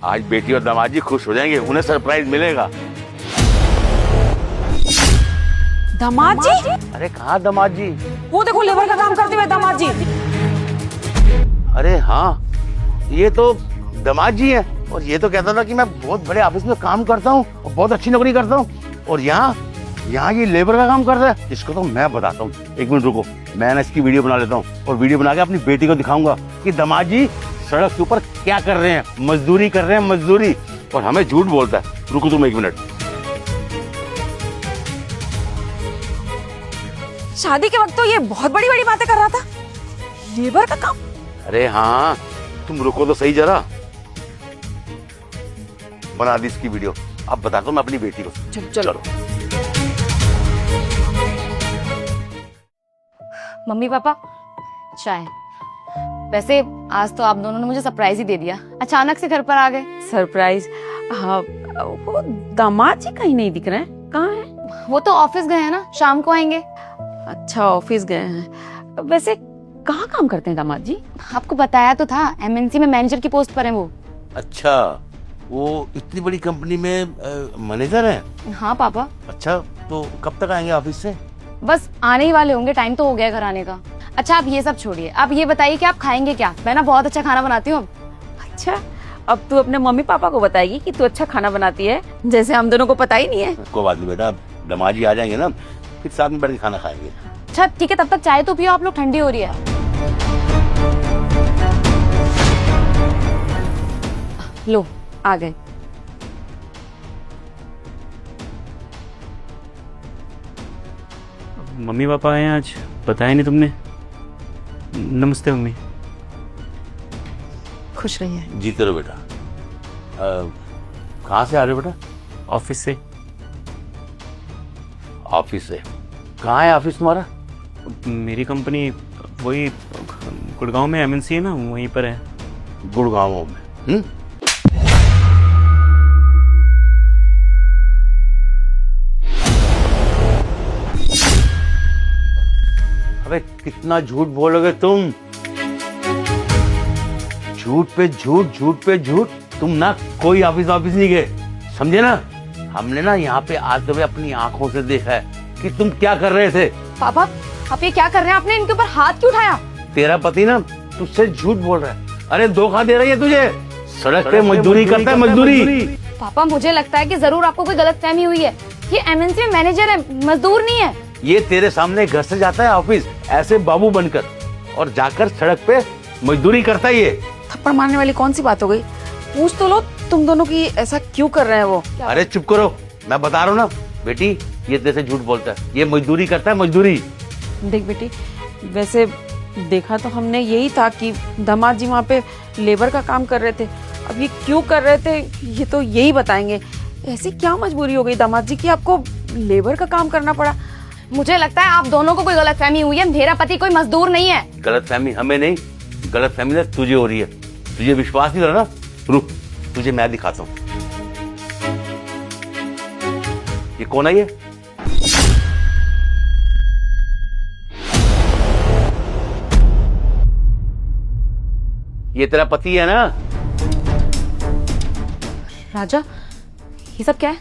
आज बेटी और दामाद जी खुश हो जाएंगे, उन्हें सरप्राइज मिलेगा। दामाद जी? अरे कहाँ दामाद जी? वो देखो लेबर का काम करते हुए दामाद जी। अरे हाँ, ये तो दामाद जी हैं। और ये तो कहता था कि मैं बहुत बड़े ऑफिस में काम करता हूँ और बहुत अच्छी नौकरी करता हूँ, और यहाँ ये लेबर का काम करता है। इसको तो मैं बताता हूँ, एक मिनट रुको, मैं ना इसकी वीडियो बना लेता हूँ और वीडियो बना के अपनी बेटी को दिखाऊंगा कि दामाद जी सड़क के ऊपर क्या कर रहे हैं, मजदूरी कर रहे हैं, मजदूरी, और हमें झूठ बोलता है। रुको तुम एक मिनट। शादी के वक्त तो ये बहुत बड़ी बड़ी बातें कर रहा था, लेबर का काम। अरे हाँ, तुम रुको तो सही जरा, बना दी इसकी वीडियो। अब बताता हूँ मैं अपनी बेटी को। चलो चलो। मम्मी पापा चाय। वैसे आज तो आप दोनों ने मुझे सरप्राइज ही दे दिया, अचानक से घर पर आ गए। सरप्राइज? हाँ, वो दामाद जी कहीं नहीं दिख रहे हैं, कहाँ हैं? वो तो ऑफिस गए हैं ना, शाम को आएंगे। अच्छा, ऑफिस गए हैं। वैसे कहाँ काम करते हैं दामाद जी? आपको बताया तो था, एमएनसी में मैनेजर की पोस्ट पर है वो। अच्छा, वो इतनी बड़ी कंपनी में मैनेजर है? हाँ पापा। अच्छा, तो कब तक आएंगे ऑफिस से? बस आने ही वाले होंगे, टाइम तो हो गया घर आने का। अच्छा आप ये सब छोड़िए, आप ये बताइए कि आप खाएंगे क्या? मैं ना बहुत अच्छा खाना बनाती हूँ अब। अच्छा, अब तू अपने मम्मी पापा को बताएगी कि तू अच्छा खाना बनाती है, जैसे हम दोनों को पता ही नहीं है। कोई बात नहीं बेटा, दामाद जी आ जाएंगे ना, फिर साथ में बैठ के खाना खाएंगे। अच्छा ठीक है, तब तक चाय तो पियो आप लोग, ठंडी हो रही है। लो आ गए। मम्मी पापा आए हैं आज, बताया नहीं तुमने। नमस्ते मम्मी। खुश रहिए। जीते रहो बेटा। कहाँ से आ रहे हो बेटा? ऑफिस से। ऑफिस से? कहाँ है ऑफिस तुम्हारा? मेरी कंपनी वही गुड़गांव में एमएनसी है ना, वहीं पर है। गुड़गांव में? अबे कितना झूठ बोलोगे तुम? झूठ पे झूठ, झूठ पे झूठ। तुम ना कोई ऑफिस नहीं गए, समझे ना? हमने ना यहाँ पे आते हुए अपनी आंखों से देखा है कि तुम क्या कर रहे थे। पापा आप ये क्या कर रहे हैं? आपने इनके ऊपर हाथ क्यों उठाया? तेरा पति ना तुझसे झूठ बोल रहा है। अरे धोखा दे रही है तुझे। सड़क पे मजदूरी करता है, मजदूरी। पापा मुझे लगता है कि जरूर आपको कोई गलतफहमी हुई है। ये एमएनसी में मैनेजर है, मजदूर नहीं है। ये तेरे सामने घर से जाता है ऑफिस ऐसे बाबू बनकर, और जाकर सड़क पे मजदूरी करता है। ये थप्पड़ मारने वाली कौन सी बात हो गई? पूछ तो लो तुम दोनों की ऐसा क्यों कर रहे हैं वो? अरे चुप करो, मैं बता रहा हूँ ना बेटी, ये तेरे से झूठ बोलता है, ये मजदूरी करता है, मजदूरी। देख बेटी, वैसे देखा तो हमने यही था कि दामाद जी वहाँ पे लेबर का काम कर रहे थे। अब ये क्यों कर रहे थे ये तो यही बताएंगे। ऐसी क्या मजबूरी हो गई दामाद जी कि आपको लेबर का काम करना पड़ा? मुझे लगता है आप दोनों को कोई गलतफहमी हुई है, मेरा पति कोई मजदूर नहीं है। गलतफहमी हमें नहीं, गलतफहमी ना तुझे हो रही है। तुझे विश्वास नहीं हो रहा ना? रुक, तुझे मैं दिखाता हूँ। ये कौन है? ये तेरा पति है ना? राजा ये सब क्या है?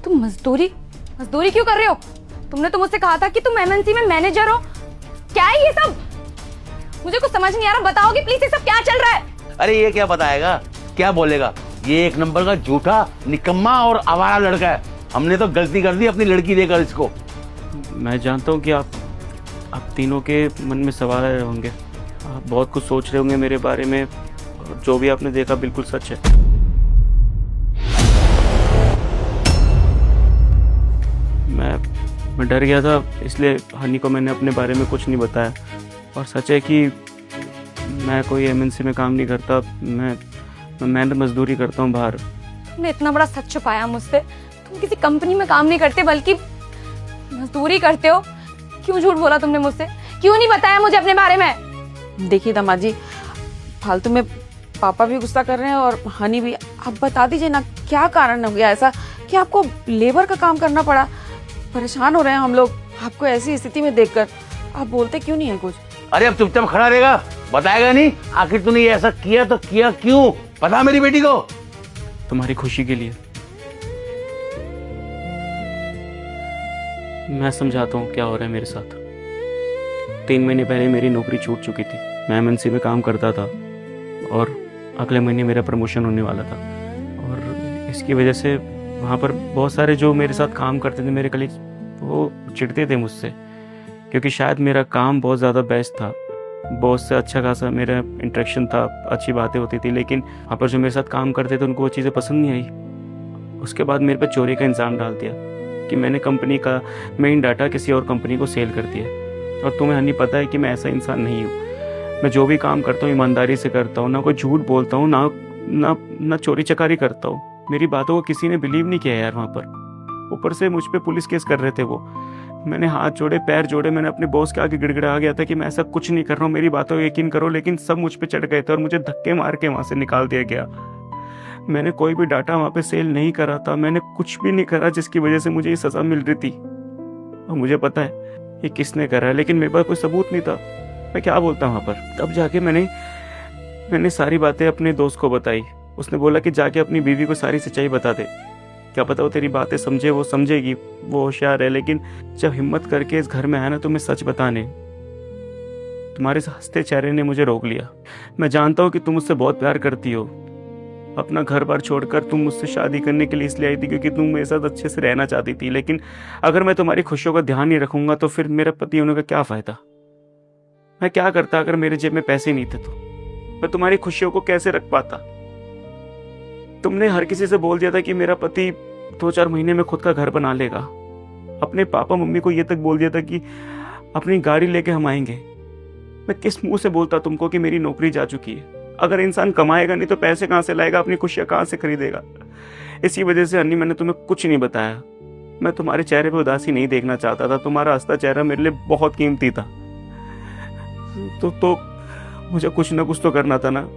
तुम मजदूरी क्यों कर रहे हो? तुमने तो मुझसे कहा था कि तुम एमएनसी में मैनेजर हो। क्या है ये सब? मुझे कुछ समझ नहीं आ रहा, बताओगे प्लीज ये सब क्या चल रहा है? अरे ये क्या बताएगा, क्या बोलेगा? ये एक नंबर का झूठा, निकम्मा और आवारा लड़का है। हमने तो गलती कर दी अपनी लड़की देकर इसको। मैं जानता हूँ कि आप तीनों के मन में सवाल आए होंगे, आप बहुत कुछ सोच रहे होंगे मेरे बारे में, और जो भी आपने देखा बिल्कुल सच है। मैं डर गया था, इसलिए हनी को मैंने अपने बारे में कुछ नहीं बताया। और सच है कि मैं कोई एमएनसी में काम नहीं करता, मैं मजदूरी करता हूँ बाहर। तुमने इतना बड़ा सच छुपाया मुझसे। तुम किसी कंपनी में काम नहीं करते बल्कि मजदूरी करते हो। क्यों झूठ बोला तुमने मुझसे? क्यों नहीं बताया मुझे अपने बारे में? देखिए दामाद जी, फालतू में पापा भी गुस्सा कर रहे हैं और हनी भी। आप बता दीजिए ना, क्या कारण हो गया ऐसा कि आपको लेबर का काम करना पड़ा? परेशान हो रहे हैं हम लोग आपको ऐसी स्थिति में देखकर। आप बोलते क्यों नहीं है कुछ? अरे अब चुपचाप खड़ा रहेगा, बताएगा नहीं? आखिर तूने ये ऐसा किया तो किया क्यों? बता मेरी बेटी को। तुम्हारी खुशी के लिए। मैं समझाता हूँ क्या हो रहा है मेरे साथ। 3 महीने पहले मेरी नौकरी छूट चुकी थी। मैं एमएनसी में काम करता था और अगले महीने मेरा प्रमोशन होने वाला था, और इसकी वजह से वहाँ पर बहुत सारे जो मेरे साथ काम करते थे, मेरे कलीग, वो चिढ़ते थे मुझसे, क्योंकि शायद मेरा काम बहुत ज़्यादा बेस्ट था, बॉस से अच्छा खासा मेरा इंटरेक्शन था, अच्छी बातें होती थी, लेकिन वहाँ पर जो मेरे साथ काम करते थे उनको वो चीज़ें पसंद नहीं आई। उसके बाद मेरे पे चोरी का इल्ज़ाम डाल दिया कि मैंने कंपनी का मेन डाटा किसी और कंपनी को सेल कर दिया। और तुम्हें हनी पता है कि मैं ऐसा इंसान नहीं हूँ। मैं जो भी काम करता हूँ ईमानदारी से करता हूँ, ना कोई झूठ बोलता हूँ, ना चोरी चकारी करता हूँ। मेरी बातों को किसी ने बिलीव नहीं किया यार वहाँ पर। ऊपर से मुझ पे पुलिस केस कर रहे थे वो। मैंने हाथ जोड़े, पैर जोड़े, मैंने अपने बॉस के आगे गिड़गिड़ा गया था कि मैं ऐसा कुछ नहीं कर रहा हूँ, मेरी बातों को यकीन करो, लेकिन सब मुझ पे चढ़ गए थे और मुझे धक्के मार के वहाँ से निकाल दिया गया। मैंने कोई भी डाटा वहाँ पे सेल नहीं करा था, मैंने कुछ भी नहीं करा जिसकी वजह से मुझे ये सज़ा मिल रही थी। और मुझे पता है ये किसने करा है, लेकिन मेरे पास कोई सबूत नहीं था। मैं क्या बोलता वहाँ पर। तब जाके मैंने सारी बातें अपने दोस्त को बताई। उसने बोला कि जाके अपनी बीवी को सारी सच्चाई बता दे, क्या पता वो तेरी बातें समझे, वो समझेगी, वो होशियार है। लेकिन जब हिम्मत करके इस घर में आया ना, तो मैं सच बताने, तुम्हारे हंसते चेहरे ने मुझे रोक लिया। मैं जानता हूँ कि तुम मुझसे बहुत प्यार करती हो। अपना घर बार छोड़कर तुम मुझसे शादी करने के लिए इसलिए आई थी क्योंकि तुम मेरे साथ अच्छे से रहना चाहती थी। लेकिन अगर मैं तुम्हारी खुशियों का ध्यान नहीं रखूंगा तो फिर मेरा पति होने का क्या फायदा। मैं क्या करता अगर मेरे जेब में पैसे नहीं थे तो? मैं तुम्हारी खुशियों को कैसे रख पाता? तुमने हर किसी से बोल दिया था कि मेरा पति 2-4 महीने में खुद का घर बना लेगा। अपने पापा मम्मी को ये तक बोल दिया था कि अपनी गाड़ी लेके हम आएंगे। मैं किस मुंह से बोलता तुमको कि मेरी नौकरी जा चुकी है? अगर इंसान कमाएगा नहीं तो पैसे कहाँ से लाएगा, अपनी खुशियाँ कहाँ से खरीदेगा? इसी वजह से अन्नी मैंने तुम्हें कुछ नहीं बताया। मैं तुम्हारे चेहरे पे उदासी नहीं देखना चाहता था। तुम्हारा हंसता चेहरा मेरे लिए बहुत कीमती था। तो मुझे कुछ ना कुछ तो करना था ना।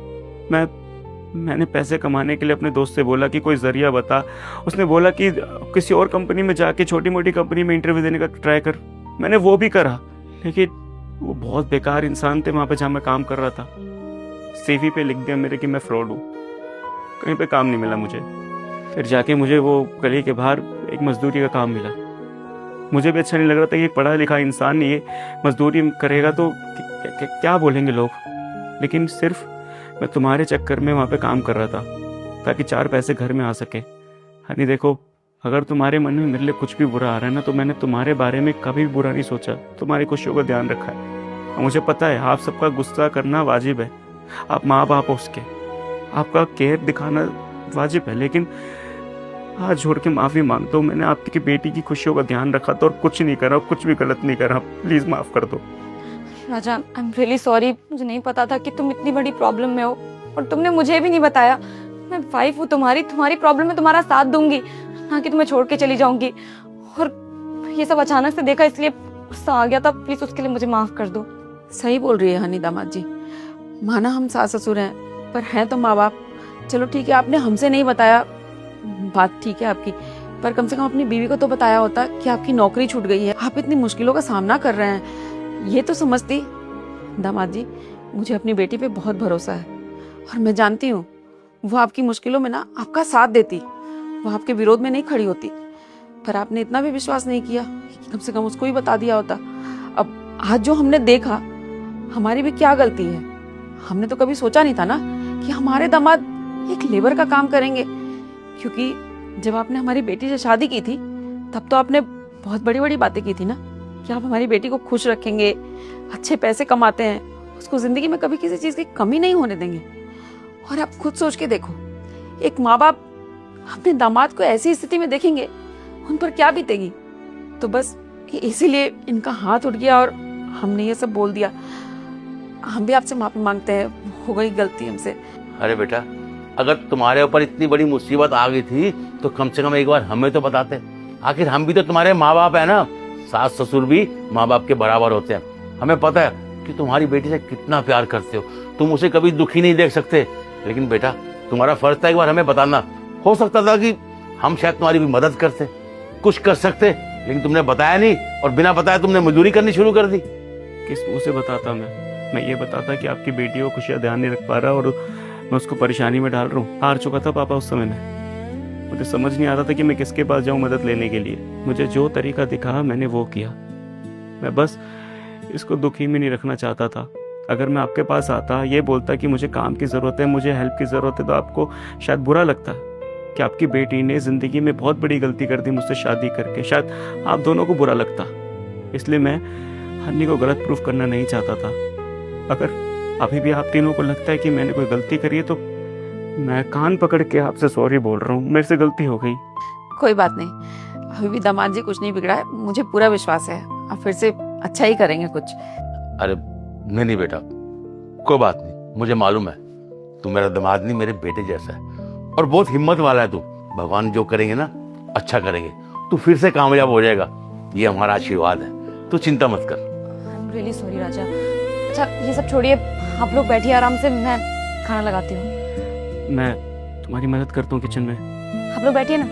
मैंने पैसे कमाने के लिए अपने दोस्त से बोला कि कोई जरिया बता। उसने बोला कि किसी और कंपनी में जाके छोटी मोटी कंपनी में इंटरव्यू देने का ट्राई कर। मैंने वो भी करा, लेकिन वो बहुत बेकार इंसान थे वहाँ पे जहाँ मैं काम कर रहा था। सीवी पे लिख दिया मेरे कि मैं फ्रॉड हूँ। कहीं पे काम नहीं मिला मुझे। फिर जाके मुझे वो गली के बाहर एक मजदूरी का काम मिला। मुझे भी अच्छा नहीं लग रहा था कि एक पढ़ा लिखा इंसान ये मजदूरी करेगा तो क्या बोलेंगे लोग। लेकिन सिर्फ मैं तुम्हारे चक्कर में वहाँ पे काम कर रहा था ताकि 4 पैसे घर में आ सके। हनी देखो, अगर तुम्हारे मन में मेरे लिए कुछ भी बुरा आ रहा है ना, तो मैंने तुम्हारे बारे में कभी भी बुरा नहीं सोचा। तुम्हारी खुशियों का ध्यान रखा है। और मुझे पता है आप सबका गुस्सा करना वाजिब है। आप माँ बाप हो उसके, आपका केयर दिखाना वाजिब है। लेकिन हाथ जोड़ के माफ़ी मांगता हूँ। मैंने आपकी बेटी की खुशियों का ध्यान रखा था और कुछ नहीं करा, कुछ भी गलत नहीं करा। प्लीज़ माफ़ कर दो। राजा, आई एम रियली सॉरी। मुझे नहीं पता था कि तुम इतनी बड़ी प्रॉब्लम में हो और तुमने मुझे भी नहीं बताया। मैं वाइफ हूँ तुम्हारी प्रॉब्लम में तुम्हारा साथ दूंगी, ना कि तुम्हें छोड़ के चली जाऊंगी। और ये सब अचानक से देखा इसलिए गुस्सा आ गया था। प्लीज उसके लिए मुझे माफ कर दो। सही बोल रही है हनी दामाद जी। माना हम सास ससुर हैं, पर हैं तो माँ बाप। चलो ठीक है, आपने हमसे नहीं बताया, बात ठीक है आपकी, पर कम से कम अपनी बीवी को तो बताया होता कि आपकी नौकरी छूट गई है, आप इतनी मुश्किलों का सामना कर रहे हैं। ये तो समझती। दामाद जी, मुझे अपनी बेटी पे बहुत भरोसा है और मैं जानती हूँ वो आपकी मुश्किलों में ना आपका साथ देती, वो आपके विरोध में नहीं खड़ी होती। पर आपने इतना भी विश्वास नहीं किया कि कम से कम उसको ही बता दिया होता। अब आज जो हमने देखा, हमारी भी क्या गलती है? हमने तो कभी सोचा नहीं था ना कि हमारे दामाद एक लेबर का काम करेंगे। क्योंकि जब आपने हमारी बेटी से शादी की थी तब तो आपने बहुत बड़ी बड़ी बातें की थी ना कि आप हमारी बेटी को खुश रखेंगे, अच्छे पैसे कमाते हैं, उसको जिंदगी में कभी किसी चीज की कमी नहीं होने देंगे। और आप खुद सोच के देखो, एक माँ बाप अपने दामाद को ऐसी स्थिति में देखेंगे, उन पर क्या बीतेगी। तो बस इसीलिए इनका हाथ उठ गया और हमने ये सब बोल दिया। हम भी आपसे माफी मांगते हैं, हो गई गलती हमसे। अरे बेटा, अगर तुम्हारे ऊपर इतनी बड़ी मुसीबत आ गई थी तो कम से कम एक बार हमें तो बताते। आखिर हम भी तो तुम्हारे माँ बाप है ना। सास ससुर भी माँ बाप के बराबर होते हैं। हमें पता है कि तुम्हारी बेटी से कितना प्यार करते हो, तुम उसे कभी दुखी नहीं देख सकते। लेकिन बेटा, तुम्हारा फर्ज था एक बार हमें बताना। हो सकता था कि हम शायद तुम्हारी भी मदद करते, कुछ कर सकते, लेकिन तुमने बताया नहीं और बिना बताए तुमने मजदूरी करनी शुरू कर दी। किस मुंह से बताता मैं ये बताता कि आपकी बेटी को खुशियाँ ध्यान नहीं रख पा रहा और मैं उसको परेशानी में डाल रहा हूँ। हार चुका था पापा उस समय में। मुझे समझ नहीं आता था कि मैं किसके पास जाऊं मदद लेने के लिए। मुझे जो तरीका दिखा मैंने वो किया। मैं बस इसको दुखी में नहीं रखना चाहता था। अगर मैं आपके पास आता, ये बोलता कि मुझे काम की ज़रूरत है, मुझे हेल्प की ज़रूरत है, तो आपको शायद बुरा लगता कि आपकी बेटी ने ज़िंदगी में बहुत बड़ी गलती कर दी मुझसे शादी करके। शायद आप दोनों को बुरा लगता। इसलिए मैं हनी को गलत प्रूफ करना नहीं चाहता था। अगर अभी भी आप तीनों को लगता है कि मैंने कोई गलती करी है तो मैं कान पकड़ के आपसे सॉरी बोल रहा हूँ। मेरे से गलती हो गई। कोई बात नहीं, अभी भी दामाद जी कुछ नहीं बिगड़ा है, मुझे पूरा विश्वास है आप फिर से अच्छा ही करेंगे कुछ। अरे नहीं बेटा, कोई बात नहीं, मुझे मालूम है तू मेरा दामाद नहीं, मेरे बेटे जैसा है और बहुत हिम्मत वाला है तू। भगवान जो करेंगे ना अच्छा करेंगे, तू फिर से कामयाब हो जाएगा, ये हमारा आशीर्वाद है। तू चिंता मत कर। आई एम रियली सॉरी राजा। अच्छा ये सब छोड़िए, आप लोग बैठिए आराम से, मैं खाना लगाती हूँ। मैं तुम्हारी मदद करता हूँ किचन में। आप लोग बैठिए ना।